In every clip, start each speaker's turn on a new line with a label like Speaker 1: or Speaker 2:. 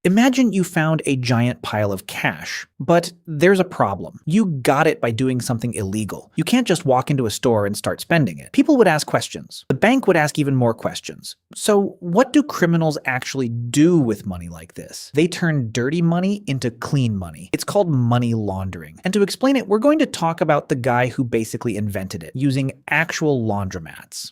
Speaker 1: Imagine you found a giant pile of cash, but there's a problem. You got it by doing something illegal. You can't just walk into a store and start spending it. People would ask questions. The bank would ask even more questions. So what do criminals actually do with money like this? They turn dirty money into clean money. It's called money laundering. And to explain it, we're going to talk about the guy who basically invented it, using actual laundromats.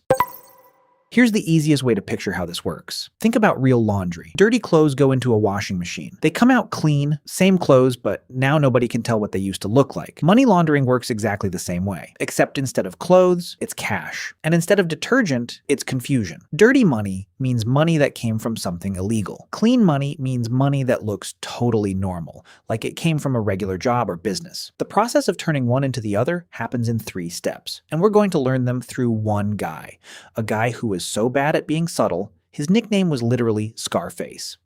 Speaker 1: Here's the easiest way to picture how this works. Think about real laundry. Dirty clothes go into a washing machine. They come out clean, same clothes, but now nobody can tell what they used to look like. Money laundering works exactly the same way, except instead of clothes, it's cash. And instead of detergent, it's confusion. Dirty money means money that came from something illegal. Clean money means money that looks totally normal, like it came from a regular job or business. The process of turning one into the other happens in 3 steps, and we're going to learn them through one guy, a guy who was so bad at being subtle, his nickname was literally Scarface.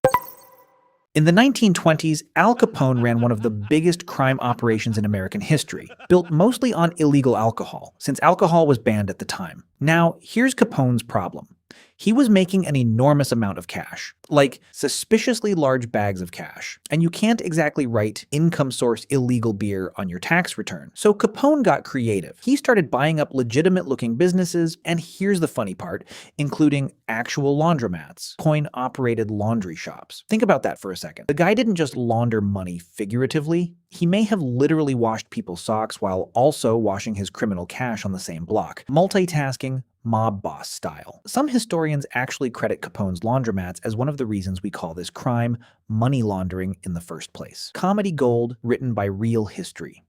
Speaker 1: In the 1920s, Al Capone ran one of the biggest crime operations in American history, built mostly on illegal alcohol, since alcohol was banned at the time. Now, here's Capone's problem. He was making an enormous amount of cash, like suspiciously large bags of cash, and you can't exactly write income source illegal beer on your tax return. So Capone got creative. He started buying up legitimate-looking businesses, and here's the funny part, including actual laundromats, coin-operated laundry shops. Think about that for a second. The guy didn't just launder money figuratively. He may have literally washed people's socks while also washing his criminal cash on the same block. Multitasking, mob boss style. Some historians actually credit Capone's laundromats as one of the reasons we call this crime money laundering in the first place. Comedy gold written by real history.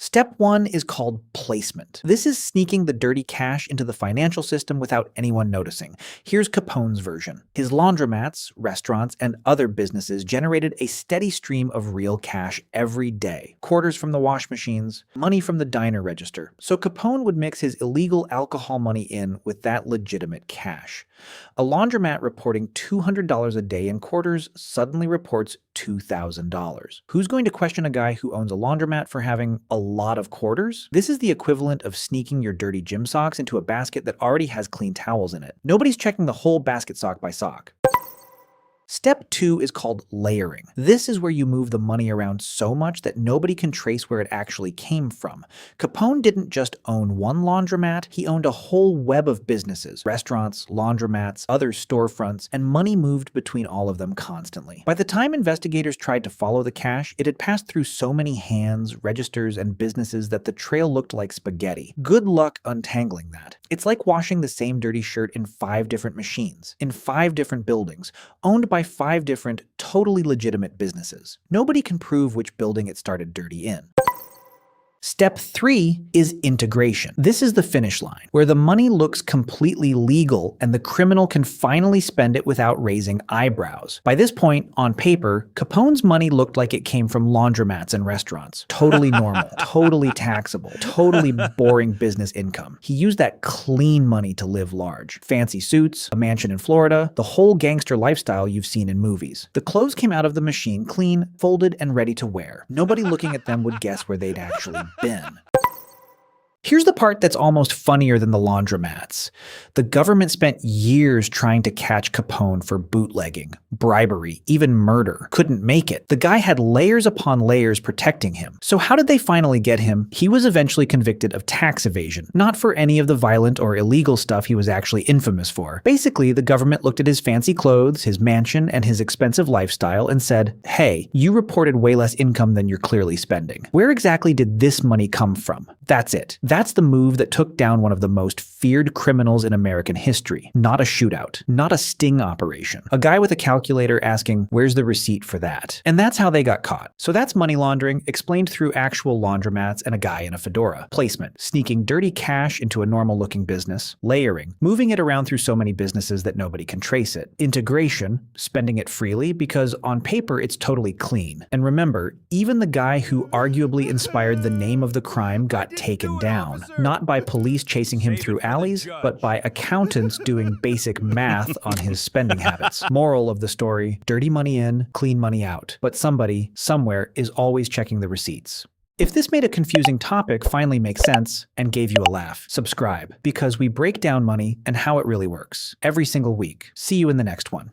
Speaker 1: Step 1 is called placement. This is sneaking the dirty cash into the financial system without anyone noticing. Here's Capone's version. His laundromats, restaurants, and other businesses generated a steady stream of real cash every day. Quarters from the wash machines, money from the diner register. So Capone would mix his illegal alcohol money in with that legitimate cash. A laundromat reporting $200 a day in quarters suddenly reports $2,000. Who's going to question a guy who owns a laundromat for having a lot of quarters? This is the equivalent of sneaking your dirty gym socks into a basket that already has clean towels in it. Nobody's checking the whole basket sock by sock. Step 2 is called layering. This is where you move the money around so much that nobody can trace where it actually came from. Capone didn't just own one laundromat, he owned a whole web of businesses, restaurants, laundromats, other storefronts, and money moved between all of them constantly. By the time investigators tried to follow the cash, it had passed through so many hands, registers, and businesses that the trail looked like spaghetti. Good luck untangling that. It's like washing the same dirty shirt in 5 different machines, in 5 different buildings, owned by 5 different, totally legitimate businesses. Nobody can prove which building it started dirty in. Step 3 is integration. This is the finish line, where the money looks completely legal and the criminal can finally spend it without raising eyebrows. By this point, on paper, Capone's money looked like it came from laundromats and restaurants. Totally normal, totally taxable, totally boring business income. He used that clean money to live large. Fancy suits, a mansion in Florida, the whole gangster lifestyle you've seen in movies. The clothes came out of the machine clean, folded, and ready to wear. Nobody looking at them would guess where they'd actually been. Here's the part that's almost funnier than the laundromats. The government spent years trying to catch Capone for bootlegging, bribery, even murder. Couldn't make it. The guy had layers upon layers protecting him. So how did they finally get him? He was eventually convicted of tax evasion, not for any of the violent or illegal stuff he was actually infamous for. Basically, the government looked at his fancy clothes, his mansion, and his expensive lifestyle and said, hey, you reported way less income than you're clearly spending. Where exactly did this money come from? That's it. That's the move that took down one of the most feared criminals in American history. Not a shootout, not a sting operation. A guy with a calculator asking, where's the receipt for that? And that's how they got caught. So that's money laundering, explained through actual laundromats and a guy in a fedora. Placement, sneaking dirty cash into a normal-looking business. Layering, moving it around through so many businesses that nobody can trace it. Integration, spending it freely because on paper it's totally clean. And remember, even the guy who arguably inspired the name of the crime got taken down. Not by police chasing him through alleys, but by accountants doing basic math on his spending habits. Moral of the story, dirty money in, clean money out. But somebody, somewhere, is always checking the receipts. If this made a confusing topic finally make sense and gave you a laugh, subscribe, because we break down money and how it really works every single week. See you in the next one.